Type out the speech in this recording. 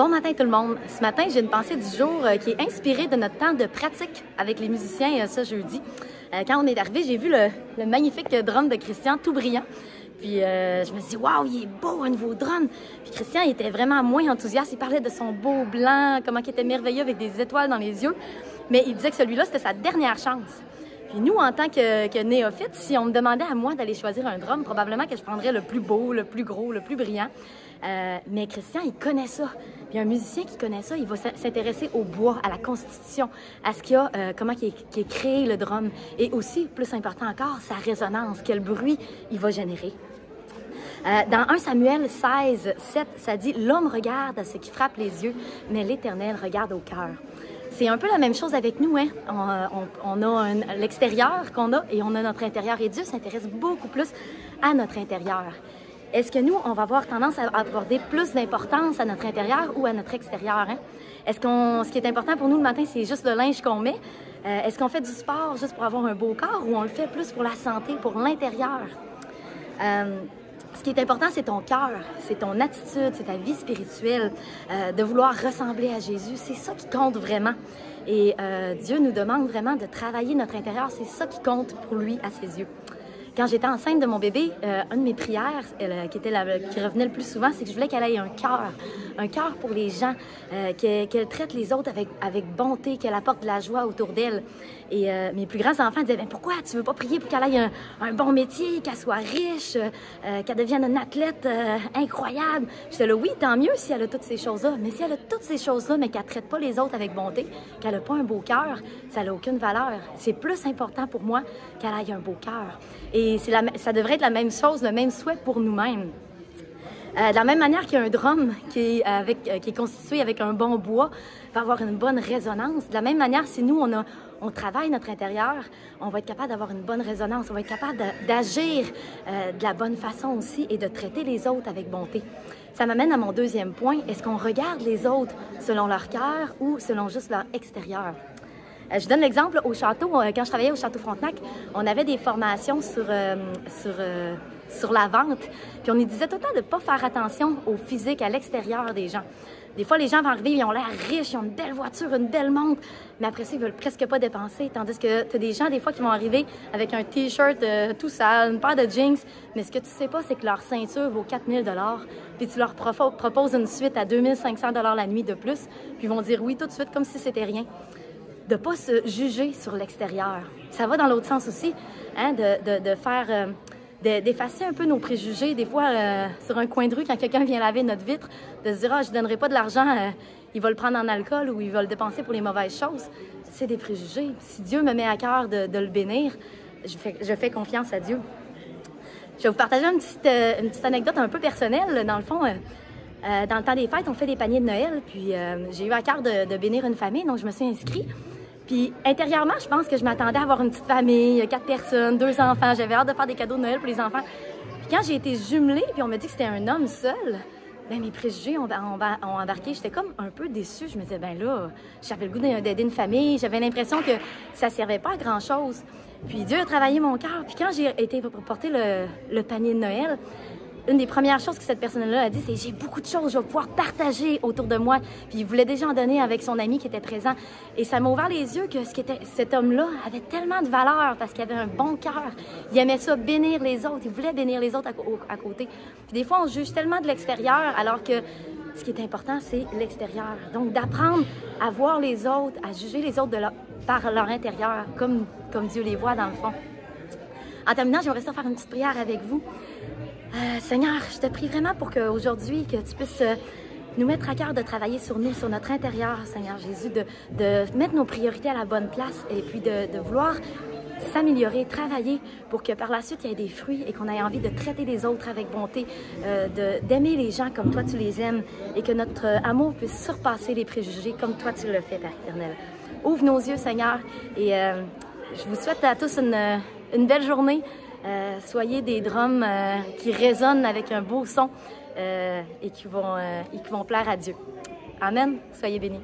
Bon matin tout le monde. Ce matin, j'ai une pensée du jour qui est inspirée de notre temps de pratique avec les musiciens ce jeudi. Quand on est arrivé, j'ai vu le magnifique drum de Christian, tout brillant. Puis je me suis dit, waouh, il est beau, un nouveau drum. Puis Christian, il était vraiment moins enthousiaste. Il parlait de son beau blanc, comment il était merveilleux avec des étoiles dans les yeux. Mais il disait que celui-là, c'était sa dernière chance. Puis nous, en tant que néophytes, si on me demandait à moi d'aller choisir un drum, probablement que je prendrais le plus beau, le plus gros, le plus brillant. Mais Christian, il connaît ça. Puis un musicien qui connaît ça, il va s'intéresser au bois, à la constitution, à ce qu'il y a, comment qui est créé le drum. Et aussi, plus important encore, sa résonance, quel bruit il va générer. Dans 1 Samuel 16, 7, ça dit « L'homme regarde à ce qui frappe les yeux, mais l'Éternel regarde au cœur ». C'est un peu la même chose avec nous, hein? On a l'extérieur qu'on a et on a notre intérieur. Et Dieu s'intéresse beaucoup plus à notre intérieur. Est-ce que nous, on va avoir tendance à accorder plus d'importance à notre intérieur ou à notre extérieur? Hein? Ce qui est important pour nous le matin, c'est juste le linge qu'on met? Est-ce qu'on fait du sport juste pour avoir un beau corps ou on le fait plus pour la santé, pour l'intérieur? Ce qui est important, c'est ton cœur, c'est ton attitude, c'est ta vie spirituelle, de vouloir ressembler à Jésus. C'est ça qui compte vraiment. Et Dieu nous demande vraiment de travailler notre intérieur. C'est ça qui compte pour lui à ses yeux. Quand j'étais enceinte de mon bébé, une de mes prières qui revenait le plus souvent, c'est que je voulais qu'elle ait un cœur pour les gens, qu'elle traite les autres avec bonté, qu'elle apporte de la joie autour d'elle. Et mes plus grands enfants disaient, pourquoi tu veux pas prier pour qu'elle ait un bon métier, qu'elle soit riche, qu'elle devienne une athlète incroyable? J'étais là, oui, tant mieux si elle a toutes ces choses-là, mais si elle a toutes ces choses-là, mais qu'elle traite pas les autres avec bonté, qu'elle a pas un beau cœur, ça n'a aucune valeur. C'est plus important pour moi qu'elle ait un beau cœur. Et ça devrait être la même chose, le même souhait pour nous-mêmes. De la même manière qu'il y a un drum qui est constitué avec un bon bois, va avoir une bonne résonance. De la même manière, si nous, on travaille notre intérieur, on va être capable d'avoir une bonne résonance, on va être capable d'agir de la bonne façon aussi et de traiter les autres avec bonté. Ça m'amène à mon deuxième point. Est-ce qu'on regarde les autres selon leur cœur ou selon juste leur extérieur? Je donne l'exemple au château. Quand je travaillais au château Frontenac, on avait des formations sur la vente. Puis on nous disait tout le temps de ne pas faire attention au physique, à l'extérieur des gens. Des fois, les gens vont arriver, ils ont l'air riches, ils ont une belle voiture, une belle montre, mais après ça, ils veulent presque pas dépenser. Tandis que tu as des gens, des fois, qui vont arriver avec un T-shirt tout sale, une paire de jeans, mais ce que tu sais pas, c'est que leur ceinture vaut 4 000 $, puis tu leur proposes une suite à 2 500 $ la nuit de plus, puis ils vont dire oui tout de suite, comme si c'était rien. De ne pas se juger sur l'extérieur. Ça va dans l'autre sens aussi, hein, d'effacer un peu nos préjugés. Des fois, sur un coin de rue, quand quelqu'un vient laver notre vitre, de se dire « Ah, je ne donnerai pas de l'argent, il va le prendre en alcool ou il va le dépenser pour les mauvaises choses. » C'est des préjugés. Si Dieu me met à cœur de le bénir, je fais confiance à Dieu. Je vais vous partager une petite anecdote un peu personnelle. Dans le fond, dans le temps des fêtes, on fait des paniers de Noël. Puis j'ai eu à cœur de bénir une famille, donc je me suis inscrite. Puis intérieurement, je pense que je m'attendais à avoir une petite famille, 4 personnes, 2 enfants. J'avais hâte de faire des cadeaux de Noël pour les enfants. Puis quand j'ai été jumelée, puis on m'a dit que c'était un homme seul, ben mes préjugés ont embarqué. J'étais comme un peu déçue. Je me disais, ben là, j'avais le goût d'aider une famille. J'avais l'impression que ça ne servait pas à grand-chose. Puis Dieu a travaillé mon cœur. Puis quand j'ai été porter le panier de Noël, une des premières choses que cette personne-là a dit, c'est « J'ai beaucoup de choses, je vais pouvoir partager autour de moi. » Puis il voulait déjà en donner avec son ami qui était présent. Et ça m'a ouvert les yeux que cet homme-là avait tellement de valeur parce qu'il avait un bon cœur. Il aimait ça, bénir les autres. Il voulait bénir les autres à côté. Puis des fois, on juge tellement de l'extérieur alors que ce qui est important, c'est l'extérieur. Donc d'apprendre à voir les autres, à juger les autres par leur intérieur, comme Dieu les voit dans le fond. En terminant, j'aimerais ça faire une petite prière avec vous. Seigneur, je te prie vraiment pour qu'aujourd'hui, que tu puisses nous mettre à cœur de travailler sur nous, sur notre intérieur, Seigneur Jésus, de mettre nos priorités à la bonne place et puis de vouloir s'améliorer, travailler pour que par la suite, il y ait des fruits et qu'on ait envie de traiter les autres avec bonté, d'aimer les gens comme toi tu les aimes et que notre amour puisse surpasser les préjugés comme toi tu le fais, Père éternel. Ouvre nos yeux, Seigneur, et je vous souhaite à tous une belle journée. Soyez des drums qui résonnent avec un beau son et qui vont plaire à Dieu. Amen. Soyez bénis.